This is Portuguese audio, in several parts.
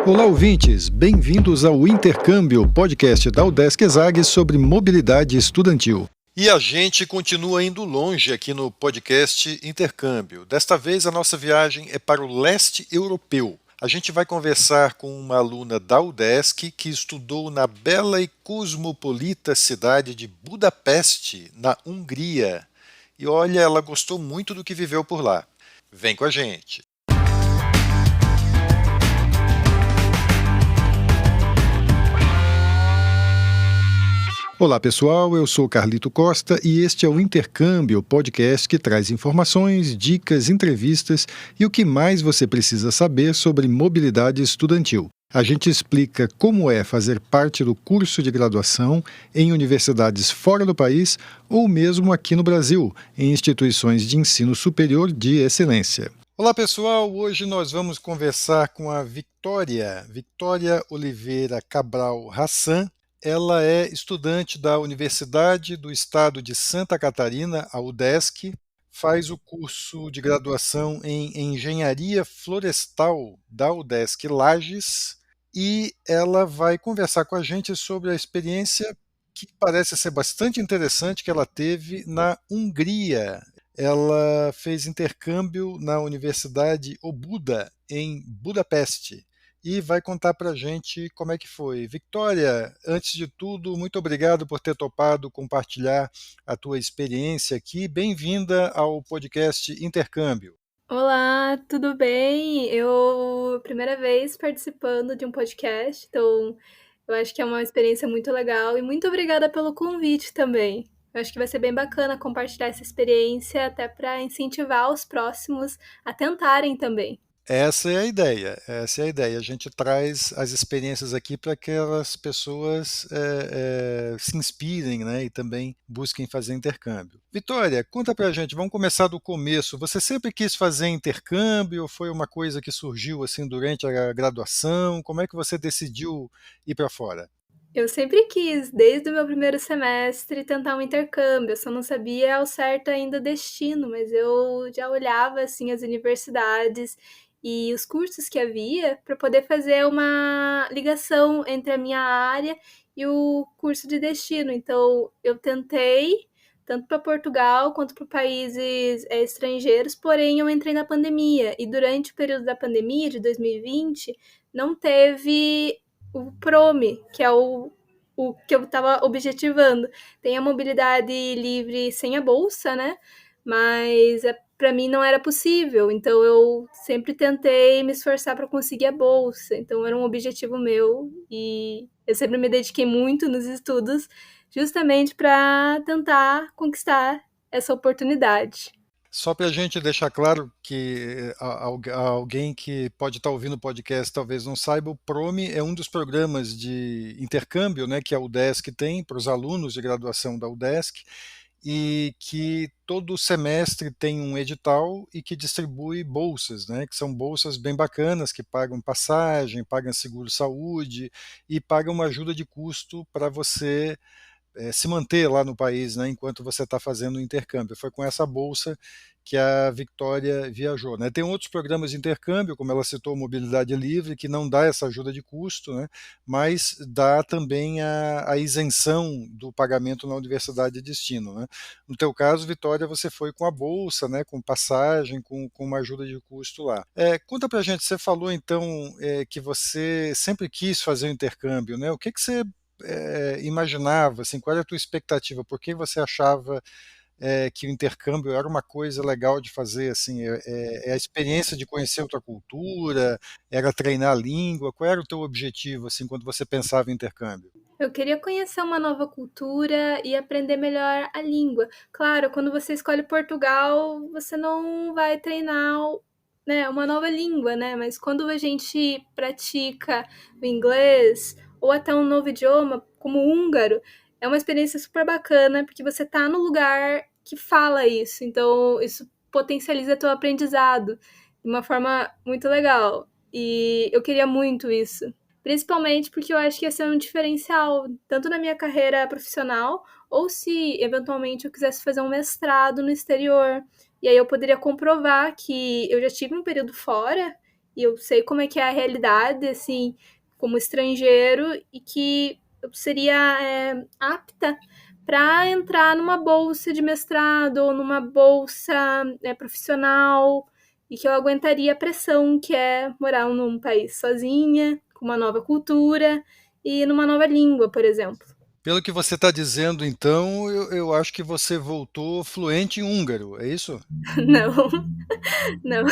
Olá, ouvintes! Bem-vindos ao Intercâmbio, podcast da UDESC ESAG sobre mobilidade estudantil. E a gente continua indo longe aqui no podcast Intercâmbio. Desta vez a nossa viagem é para o leste europeu. A gente vai conversar com uma aluna da UDESC que estudou na bela e cosmopolita cidade de Budapeste, na Hungria. E olha, ela gostou muito do que viveu por lá. Vem com a gente! Olá pessoal, eu sou Carlito Costa e este é o Intercâmbio, podcast que traz informações, dicas, entrevistas e o que mais você precisa saber sobre mobilidade estudantil. A gente explica como é fazer parte do curso de graduação em universidades fora do país ou mesmo aqui no Brasil, em instituições de ensino superior de excelência. Olá pessoal, hoje nós vamos conversar com a Victoria Oliveira Cabral Hassan. Ela é estudante da Universidade do Estado de Santa Catarina, a UDESC, faz o curso de graduação em Engenharia Florestal da UDESC Lages e ela vai conversar com a gente sobre a experiência que parece ser bastante interessante que ela teve na Hungria. Ela fez intercâmbio na Universidade Óbuda, em Budapeste, e vai contar para a gente como é que foi. Victoria, antes de tudo, muito obrigado por ter topado compartilhar a tua experiência aqui. Bem-vinda ao podcast Intercâmbio. Olá, tudo bem? Primeira vez participando de um podcast, então eu acho que é uma experiência muito legal e muito obrigada pelo convite também. Eu acho que vai ser bem bacana compartilhar essa experiência até para incentivar os próximos a tentarem também. Essa é a ideia. A gente traz as experiências aqui para que as pessoas se inspirem, né, e também busquem fazer intercâmbio. Vitória, conta pra gente, vamos começar do começo. Você sempre quis fazer intercâmbio ou foi uma coisa que surgiu assim durante a graduação? Como é que você decidiu ir para fora? Eu sempre quis, desde o meu primeiro semestre, tentar um intercâmbio. Eu só não sabia ao certo ainda o destino, mas eu já olhava assim as universidades e os cursos que havia para poder fazer uma ligação entre a minha área e o curso de destino. Então, eu tentei tanto para Portugal quanto para países estrangeiros, porém eu entrei na pandemia e durante o período da pandemia de 2020 não teve o PROME, que é o que eu estava objetivando. Tem a mobilidade livre sem a bolsa, né? Mas para mim não era possível, então eu sempre tentei me esforçar para conseguir a bolsa. Então era um objetivo meu e eu sempre me dediquei muito nos estudos, justamente para tentar conquistar essa oportunidade. Só para a gente deixar claro que alguém que pode estar ouvindo o podcast talvez não saiba, o PROME é um dos programas de intercâmbio, né, que a UDESC tem para os alunos de graduação da UDESC e que todo semestre tem um edital e que distribui bolsas, né, que são bolsas bem bacanas, que pagam passagem, pagam seguro-saúde e pagam uma ajuda de custo para você se manter lá no país, né, enquanto você está fazendo o intercâmbio. Foi com essa bolsa que a Victoria viajou, né? Tem outros programas de intercâmbio, como ela citou, Mobilidade Livre, que não dá essa ajuda de custo, né, mas dá também a isenção do pagamento na universidade de destino, né? No teu caso, Vitória, você foi com a bolsa, né, com passagem, com uma ajuda de custo lá. Conta pra gente, você falou então que você sempre quis fazer o intercâmbio, né? O que você imaginava, assim, qual era a tua expectativa? Por que você achava que o intercâmbio era uma coisa legal de fazer? Assim, a experiência de conhecer outra cultura, era treinar a língua? Qual era o teu objetivo, assim, quando você pensava em intercâmbio? Eu queria conhecer uma nova cultura e aprender melhor a língua. Claro, quando você escolhe Portugal, você não vai treinar, né, uma nova língua, né? Mas quando a gente pratica o inglês ou até um novo idioma, como o húngaro, é uma experiência super bacana, porque você está no lugar que fala isso. Então, isso potencializa teu aprendizado de uma forma muito legal. E eu queria muito isso. Principalmente porque eu acho que ia ser um diferencial, tanto na minha carreira profissional, ou se eventualmente eu quisesse fazer um mestrado no exterior. E aí eu poderia comprovar que eu já tive um período fora e eu sei como é que é a realidade, assim, como estrangeiro, e que eu seria apta para entrar numa bolsa de mestrado ou numa bolsa profissional, e que eu aguentaria a pressão que é morar num país sozinha, com uma nova cultura e numa nova língua, por exemplo. Pelo que você está dizendo, então, eu acho que você voltou fluente em húngaro, é isso? Não, não.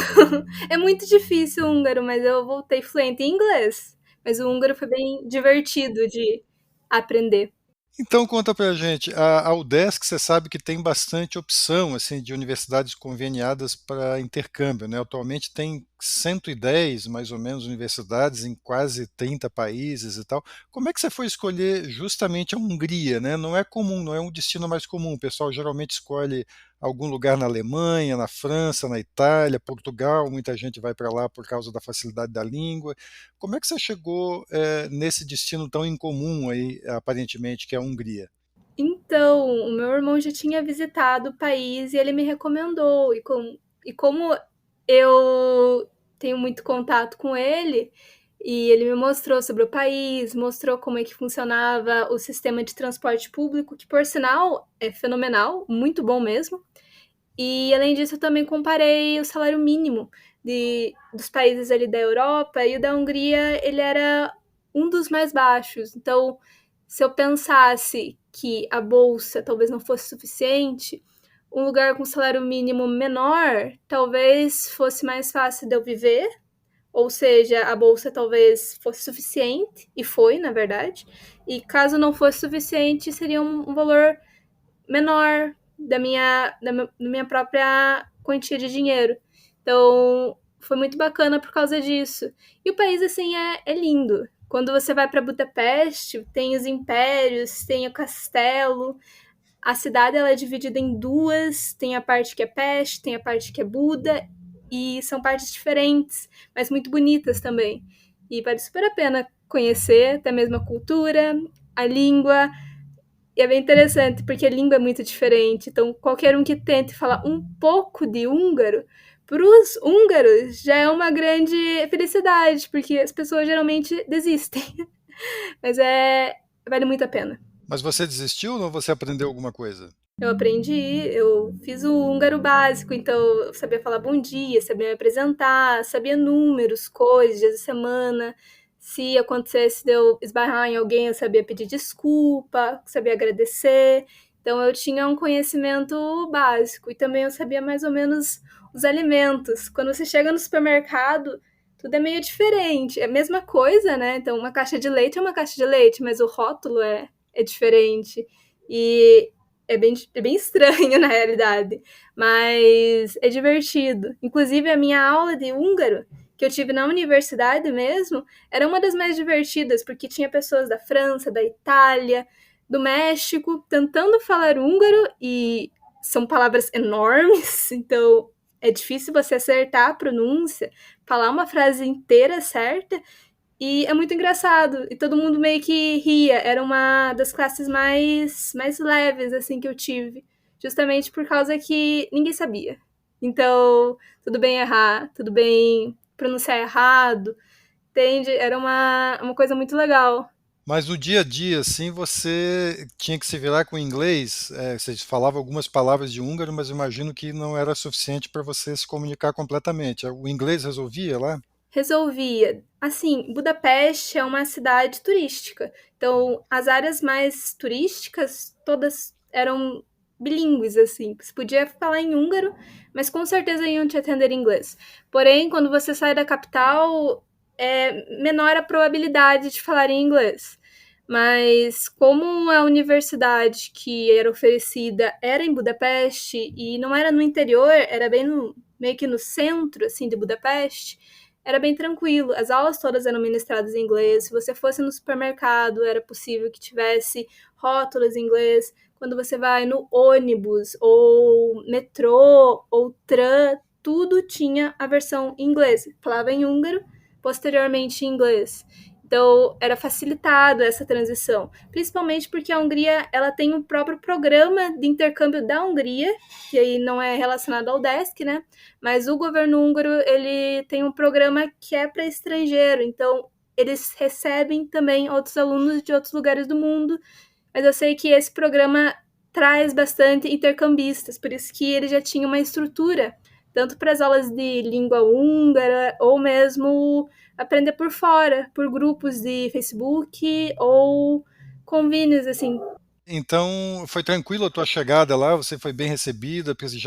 É muito difícil o húngaro, mas eu voltei fluente em inglês. Mas o húngaro foi bem divertido de aprender. Então conta pra gente, a UDESC você sabe que tem bastante opção assim de universidades conveniadas para intercâmbio, né? Atualmente tem 110 mais ou menos universidades em quase 30 países e tal. Como é que você foi escolher justamente a Hungria, né? Não é comum, não é um destino mais comum. O pessoal geralmente escolhe algum lugar na Alemanha, na França, na Itália, Portugal, muita gente vai para lá por causa da facilidade da língua. Como é que você chegou nesse destino tão incomum aí, aparentemente, que é a Hungria? Então, o meu irmão já tinha visitado o país e ele me recomendou. E como eu tenho muito contato com ele, e ele me mostrou sobre o país, mostrou como é que funcionava o sistema de transporte público, que por sinal é fenomenal, muito bom mesmo. E além disso, eu também comparei o salário mínimo dos países ali da Europa, e o da Hungria ele era um dos mais baixos. Então, se eu pensasse que a bolsa talvez não fosse suficiente, um lugar com salário mínimo menor talvez fosse mais fácil de eu viver, ou seja, a bolsa talvez fosse suficiente, e foi, na verdade, e caso não fosse suficiente, seria um valor menor da minha própria quantia de dinheiro. Então, foi muito bacana por causa disso. E o país, assim, é lindo. Quando você vai para Budapeste, tem os impérios, tem o castelo. A cidade ela é dividida em duas: tem a parte que é Peste, tem a parte que é Buda, e são partes diferentes, mas muito bonitas também. E vale super a pena conhecer até mesmo a cultura, a língua, e é bem interessante, porque a língua é muito diferente. Então, qualquer um que tente falar um pouco de húngaro, para os húngaros já é uma grande felicidade, porque as pessoas geralmente desistem. Mas vale muito a pena. Mas você desistiu ou você aprendeu alguma coisa? Eu aprendi, eu fiz o húngaro básico, então eu sabia falar bom dia, sabia me apresentar, sabia números, coisas, dias da semana. Se acontecesse de eu esbarrar em alguém, eu sabia pedir desculpa, sabia agradecer. Então eu tinha um conhecimento básico, e também eu sabia mais ou menos os alimentos. Quando você chega no supermercado, tudo é meio diferente. É a mesma coisa, né? Então uma caixa de leite é uma caixa de leite, mas o rótulo é diferente. E é bem estranho, na realidade, mas é divertido. Inclusive, a minha aula de húngaro, que eu tive na universidade mesmo, era uma das mais divertidas, porque tinha pessoas da França, da Itália, do México, tentando falar húngaro, e são palavras enormes, então é difícil você acertar a pronúncia, falar uma frase inteira certa, e é muito engraçado. E todo mundo meio que ria. Era uma das classes mais leves, assim, que eu tive. Justamente por causa que ninguém sabia. Então, tudo bem errar, tudo bem pronunciar errado, entende? Era uma coisa muito legal. Mas no dia a dia, assim, você tinha que se virar com o inglês. Você falava algumas palavras de húngaro, mas imagino que não era suficiente para você se comunicar completamente. O inglês resolvia lá? Resolvia. Assim, Budapeste é uma cidade turística. Então, as áreas mais turísticas todas eram bilíngues, assim. Você podia falar em húngaro, mas com certeza iam te atender em inglês. Porém, quando você sai da capital, é menor a probabilidade de falar em inglês. Mas como a universidade que era oferecida era em Budapeste e não era no interior, era bem meio que no centro, assim, de Budapeste, era bem tranquilo. As aulas todas eram ministradas em inglês. Se você fosse no supermercado, era possível que tivesse rótulos em inglês. Quando você vai no ônibus, ou metrô, ou tram, tudo tinha a versão em inglês. Falava em húngaro, posteriormente em inglês. Então, era facilitado essa transição, principalmente porque a Hungria ela tem um próprio programa de intercâmbio da Hungria, que aí não é relacionado ao DESC, né? Mas o governo húngaro ele tem um programa que é para estrangeiro, então eles recebem também outros alunos de outros lugares do mundo, mas eu sei que esse programa traz bastante intercambistas, por isso que ele já tinha uma estrutura, tanto para as aulas de língua húngara, ou mesmo aprender por fora, por grupos de Facebook ou convênios, assim. Então, foi tranquilo a tua chegada lá, você foi bem recebida, porque ele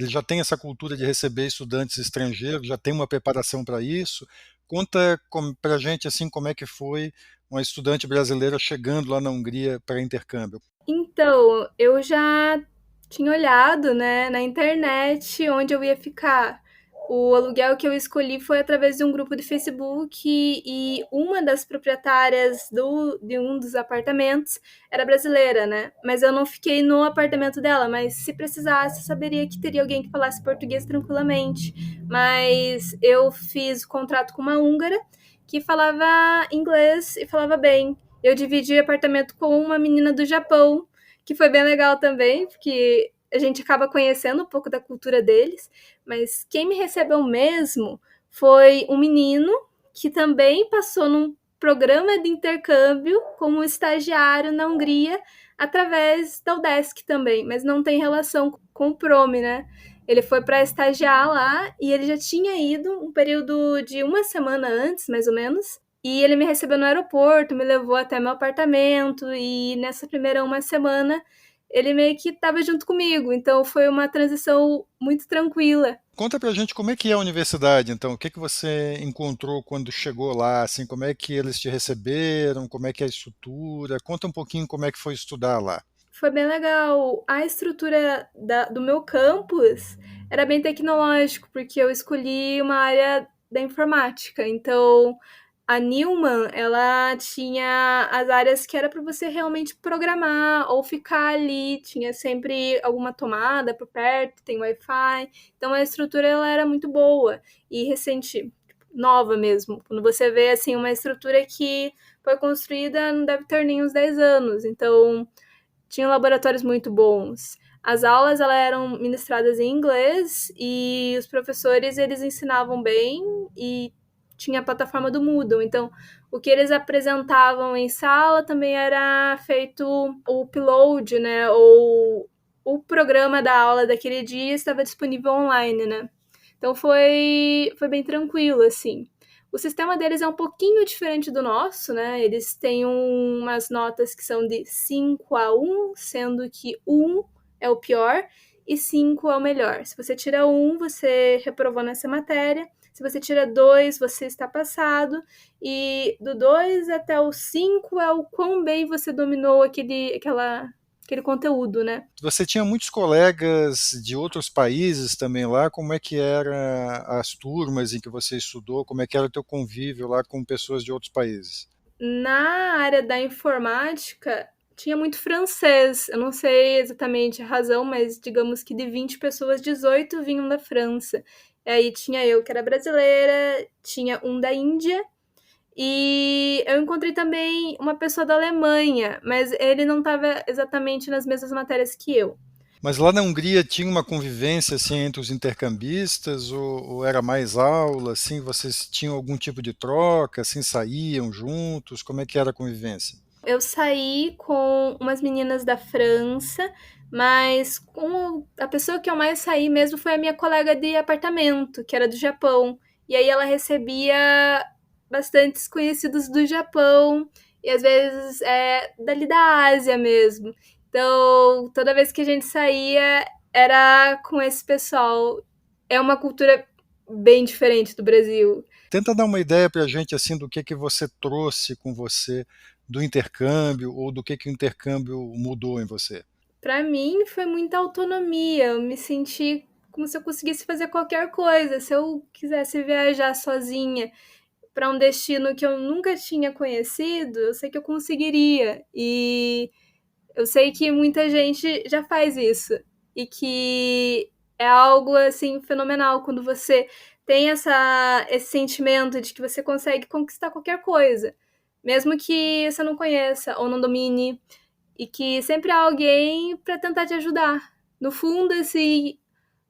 já tem essa cultura de receber estudantes estrangeiros, já tem uma preparação para isso. Conta para a gente assim como é que foi uma estudante brasileira chegando lá na Hungria para intercâmbio. Então, eu já tinha olhado, né, na internet onde eu ia ficar. O aluguel que eu escolhi foi através de um grupo de Facebook e uma das proprietárias de um dos apartamentos era brasileira, né? Mas eu não fiquei no apartamento dela, mas se precisasse, eu saberia que teria alguém que falasse português tranquilamente. Mas eu fiz o contrato com uma húngara que falava inglês e falava bem. Eu dividi apartamento com uma menina do Japão, que foi bem legal também, porque a gente acaba conhecendo um pouco da cultura deles. Mas quem me recebeu mesmo foi um menino que também passou num programa de intercâmbio como estagiário na Hungria através da UDESC também, mas não tem relação com o Prome, né? Ele foi para estagiar lá e ele já tinha ido um período de uma semana antes, mais ou menos. E ele me recebeu no aeroporto, me levou até meu apartamento e nessa primeira uma semana ele meio que estava junto comigo. Então foi uma transição muito tranquila. Conta pra gente como é que é a universidade, então, o que que você encontrou quando chegou lá, assim, como é que eles te receberam, como é que é a estrutura, conta um pouquinho como é que foi estudar lá. Foi bem legal. A estrutura do meu campus era bem tecnológico, porque eu escolhi uma área da informática. Então, a Newman, ela tinha as áreas que era para você realmente programar ou ficar ali. Tinha sempre alguma tomada por perto, tem Wi-Fi. Então, a estrutura ela era muito boa e recente, nova mesmo. Quando você vê assim uma estrutura que foi construída, não deve ter nem uns 10 anos. Então, tinham laboratórios muito bons. As aulas elas eram ministradas em inglês e os professores eles ensinavam bem e tinha a plataforma do Moodle. Então, o que eles apresentavam em sala também era feito o upload, né? Ou o programa da aula daquele dia estava disponível online, né? Então foi bem tranquilo, assim. O sistema deles é um pouquinho diferente do nosso, né? Eles têm umas notas que são de 5 a 1, sendo que 1 é o pior e 5 é o melhor. Se você tira 1, você reprovou nessa matéria. Se você tira 2, você está passado. E do 2 até o 5 é o quão bem você dominou aquele conteúdo, né? Você tinha muitos colegas de outros países também lá, como é que era as turmas em que você estudou, como é que era o teu convívio lá com pessoas de outros países? Na área da informática, tinha muito francês. Eu não sei exatamente a razão, mas digamos que de 20 pessoas, 18 vinham da França. E aí tinha eu, que era brasileira, tinha um da Índia, e eu encontrei também uma pessoa da Alemanha, mas ele não estava exatamente nas mesmas matérias que eu. Mas lá na Hungria tinha uma convivência assim entre os intercambistas ou era mais aula, assim, vocês tinham algum tipo de troca, assim, saíam juntos, como é que era a convivência? Eu saí com umas meninas da França, mas com a pessoa que eu mais saí mesmo foi a minha colega de apartamento, que era do Japão. E aí ela recebia bastantes conhecidos do Japão e às vezes dali da Ásia mesmo. Então, toda vez que a gente saía era com esse pessoal. É uma cultura bem diferente do Brasil. Tenta dar uma ideia para a gente assim do que você trouxe com você do intercâmbio ou do que o intercâmbio mudou em você. Para mim foi muita autonomia. Eu me senti como se eu conseguisse fazer qualquer coisa. Se eu quisesse viajar sozinha para um destino que eu nunca tinha conhecido, eu sei que eu conseguiria. E eu sei que muita gente já faz isso e que é algo, assim, fenomenal quando você tem esse sentimento de que você consegue conquistar qualquer coisa, mesmo que você não conheça ou não domine, e que sempre há alguém para tentar te ajudar. No fundo, assim,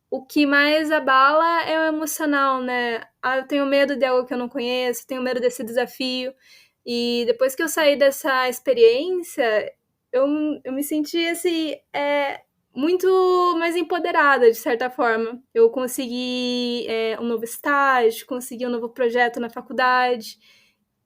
o que mais abala é o emocional, né? Ah, eu tenho medo de algo que eu não conheço, tenho medo desse desafio. E depois que eu saí dessa experiência, eu, eu me senti assim, muito mais empoderada, de certa forma. Eu consegui um novo estágio, consegui um novo projeto na faculdade.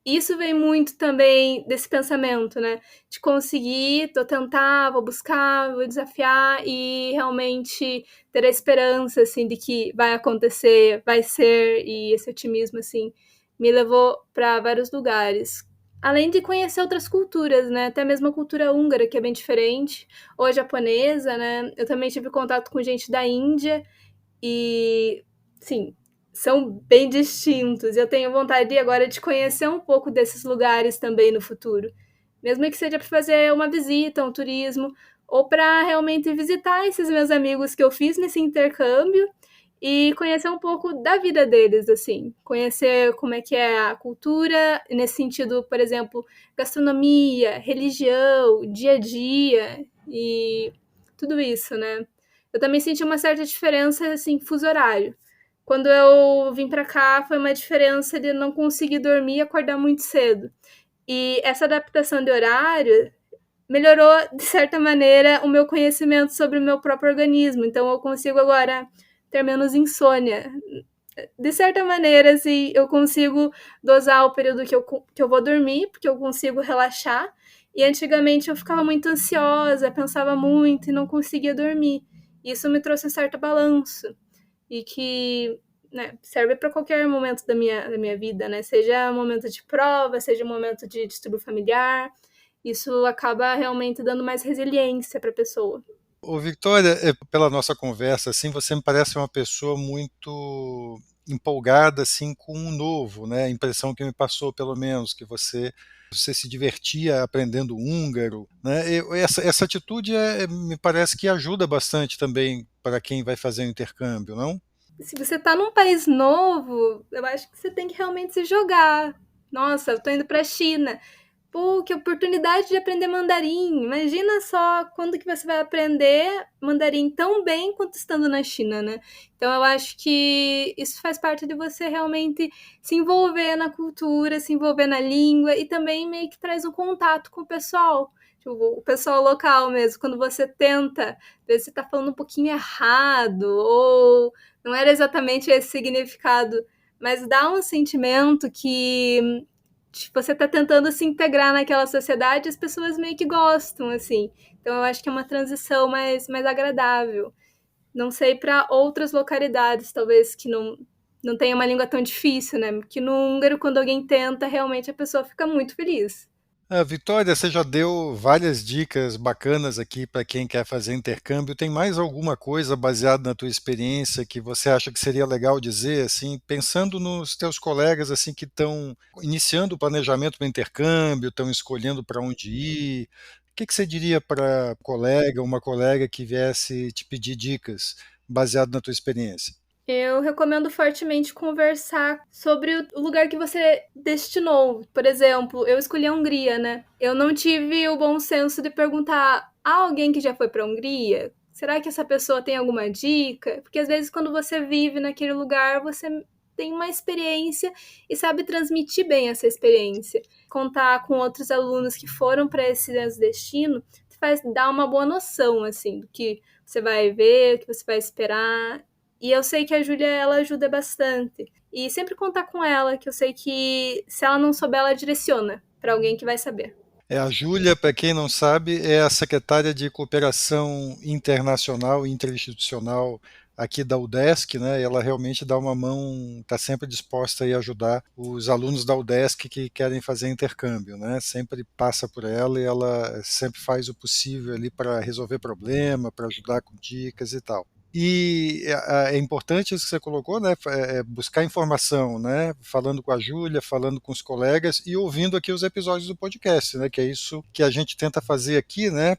Isso vem muito também desse pensamento, né? De conseguir, vou tentar, vou buscar, vou desafiar e realmente ter a esperança, assim, de que vai acontecer, vai ser, e esse otimismo, assim, me levou para vários lugares. Além de conhecer outras culturas, né? Até mesmo a cultura húngara, que é bem diferente, ou a japonesa, né? Eu também tive contato com gente da Índia e, sim, são bem distintos. Eu tenho vontade agora de conhecer um pouco desses lugares também no futuro. Mesmo que seja para fazer uma visita, um turismo, ou para realmente visitar esses meus amigos que eu fiz nesse intercâmbio e conhecer um pouco da vida deles, assim. Conhecer como é que é a cultura, nesse sentido, por exemplo, gastronomia, religião, dia a dia e tudo isso, né? Eu também senti uma certa diferença, assim, fuso horário. Quando eu vim para cá, foi uma diferença de não conseguir dormir e acordar muito cedo. E essa adaptação de horário melhorou, de certa maneira, o meu conhecimento sobre o meu próprio organismo. Então, eu consigo agora ter menos insônia. De certa maneira, assim, eu consigo dosar o período que eu vou dormir, porque eu consigo relaxar. E antigamente eu ficava muito ansiosa, pensava muito e não conseguia dormir. Isso me trouxe um certo balanço e que, né, serve para qualquer momento da minha vida, né? Seja momento de prova, seja momento de distúrbio familiar. Isso acaba realmente dando mais resiliência para a pessoa. Ô, Victoria, pela nossa conversa, assim, você me parece uma pessoa muito empolgada, assim, com o novo, né? A impressão que me passou, pelo menos, que você se divertia aprendendo húngaro, né? Essa atitude me parece que ajuda bastante também para quem vai fazer o intercâmbio, não? Se você está num país novo, eu acho que você tem que realmente se jogar. Nossa, eu tô indo para a China. Pô, que oportunidade de aprender mandarim. Imagina só quando que você vai aprender mandarim tão bem quanto estando na China, né? Então eu acho que isso faz parte de você realmente se envolver na cultura, se envolver na língua e também meio que traz um contato com o pessoal. Tipo, o pessoal local mesmo, quando você tenta ver se tá falando um pouquinho errado ou não era exatamente esse significado, mas dá um sentimento que você tá tentando se integrar naquela sociedade e as pessoas meio que gostam, assim. Então eu acho que é uma transição mais agradável. Não sei para outras localidades, talvez que não tenha uma língua tão difícil, né? Porque no húngaro, quando alguém tenta, realmente a pessoa fica muito feliz. Vitória, você já deu várias dicas bacanas aqui para quem quer fazer intercâmbio. Tem mais alguma coisa baseada na tua experiência que você acha que seria legal dizer, assim, pensando nos teus colegas assim que estão iniciando o planejamento do intercâmbio, estão escolhendo para onde ir? O que que você diria para colega, uma colega que viesse te pedir dicas baseado na tua experiência? Eu recomendo fortemente conversar sobre o lugar que você destinou. Por exemplo, eu escolhi a Hungria, né? Eu não tive o bom senso de perguntar a alguém que já foi para a Hungria. Será que essa pessoa tem alguma dica? Porque às vezes quando você vive naquele lugar, você tem uma experiência e sabe transmitir bem essa experiência. Contar com outros alunos que foram para esse destino faz dar uma boa noção assim do que você vai ver, o que você vai esperar. E eu sei que a Júlia, ela ajuda bastante. E sempre contar com ela, que eu sei que se ela não souber, ela direciona para alguém que vai saber. A Júlia, para quem não sabe, é a secretária de Cooperação Internacional e Interinstitucional aqui da UDESC, né? Ela realmente dá uma mão, está sempre disposta a ajudar os alunos da UDESC que querem fazer intercâmbio, né? Sempre passa por ela e ela sempre faz o possível ali para resolver problema, para ajudar com dicas e tal. E é importante isso que você colocou, né? Buscar informação, né? Falando com a Júlia, falando com os colegas e ouvindo aqui os episódios do podcast, né? Que é isso que a gente tenta fazer aqui, né?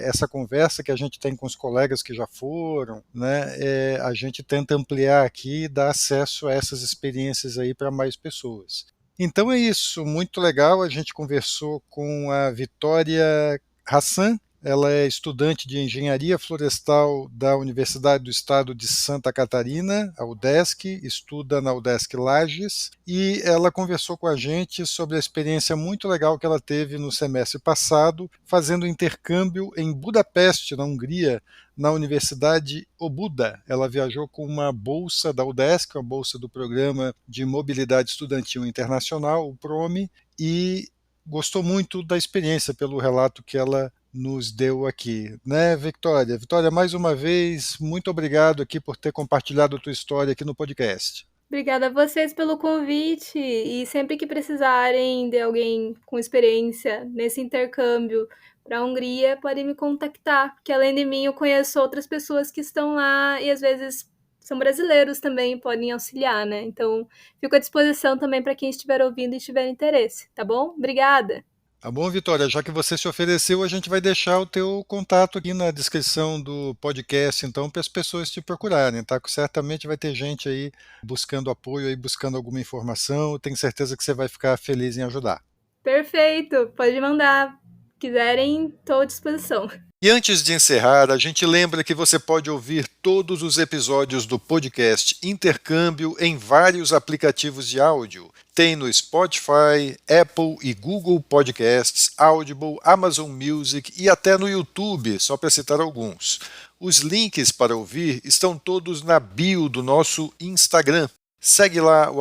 Essa conversa que a gente tem com os colegas que já foram, né? A gente tenta ampliar aqui e dar acesso a essas experiências aí para mais pessoas. Então é isso, muito legal. A gente conversou com a Vitória Hassan. Ela é estudante de Engenharia Florestal da Universidade do Estado de Santa Catarina, a UDESC, estuda na UDESC Lages, e ela conversou com a gente sobre a experiência muito legal que ela teve no semestre passado, fazendo intercâmbio em Budapeste, na Hungria, na Universidade Obuda. Ela viajou com uma bolsa da UDESC, uma bolsa do Programa de Mobilidade Estudantil Internacional, o PROME, e gostou muito da experiência pelo relato que ela nos deu aqui, né, Victoria? Victoria, mais uma vez, muito obrigado aqui por ter compartilhado a tua história aqui no podcast. Obrigada a vocês pelo convite e sempre que precisarem de alguém com experiência nesse intercâmbio para a Hungria, podem me contactar, porque além de mim eu conheço outras pessoas que estão lá e às vezes são brasileiros também, podem auxiliar, né? Então, fico à disposição também para quem estiver ouvindo e tiver interesse, tá bom? Obrigada! Tá bom, Vitória, já que você se ofereceu, a gente vai deixar o teu contato aqui na descrição do podcast, então, para as pessoas te procurarem, tá? Certamente vai ter gente aí buscando apoio, aí buscando alguma informação, tenho certeza que você vai ficar feliz em ajudar. Perfeito, pode mandar. Quiserem, estou à disposição. E antes de encerrar, a gente lembra que você pode ouvir todos os episódios do podcast Intercâmbio em vários aplicativos de áudio. Tem no Spotify, Apple e Google Podcasts, Audible, Amazon Music e até no YouTube, só para citar alguns. Os links para ouvir estão todos na bio do nosso Instagram. Segue lá o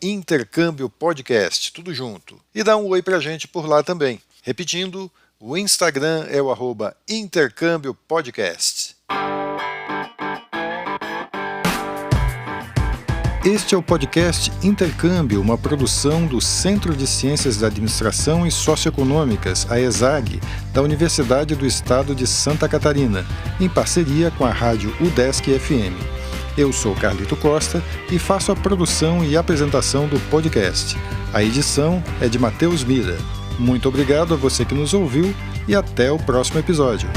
@Intercâmbio Podcast, tudo junto. E dá um oi pra gente por lá também. Repetindo, o Instagram é o @Intercâmbio Podcast. Este é o podcast Intercâmbio, uma produção do Centro de Ciências da Administração e Socioeconômicas, a ESAG, da Universidade do Estado de Santa Catarina, em parceria com a rádio UDESC FM. Eu sou Carlito Costa e faço a produção e apresentação do podcast. A edição é de Matheus Mira. Muito obrigado a você que nos ouviu e até o próximo episódio.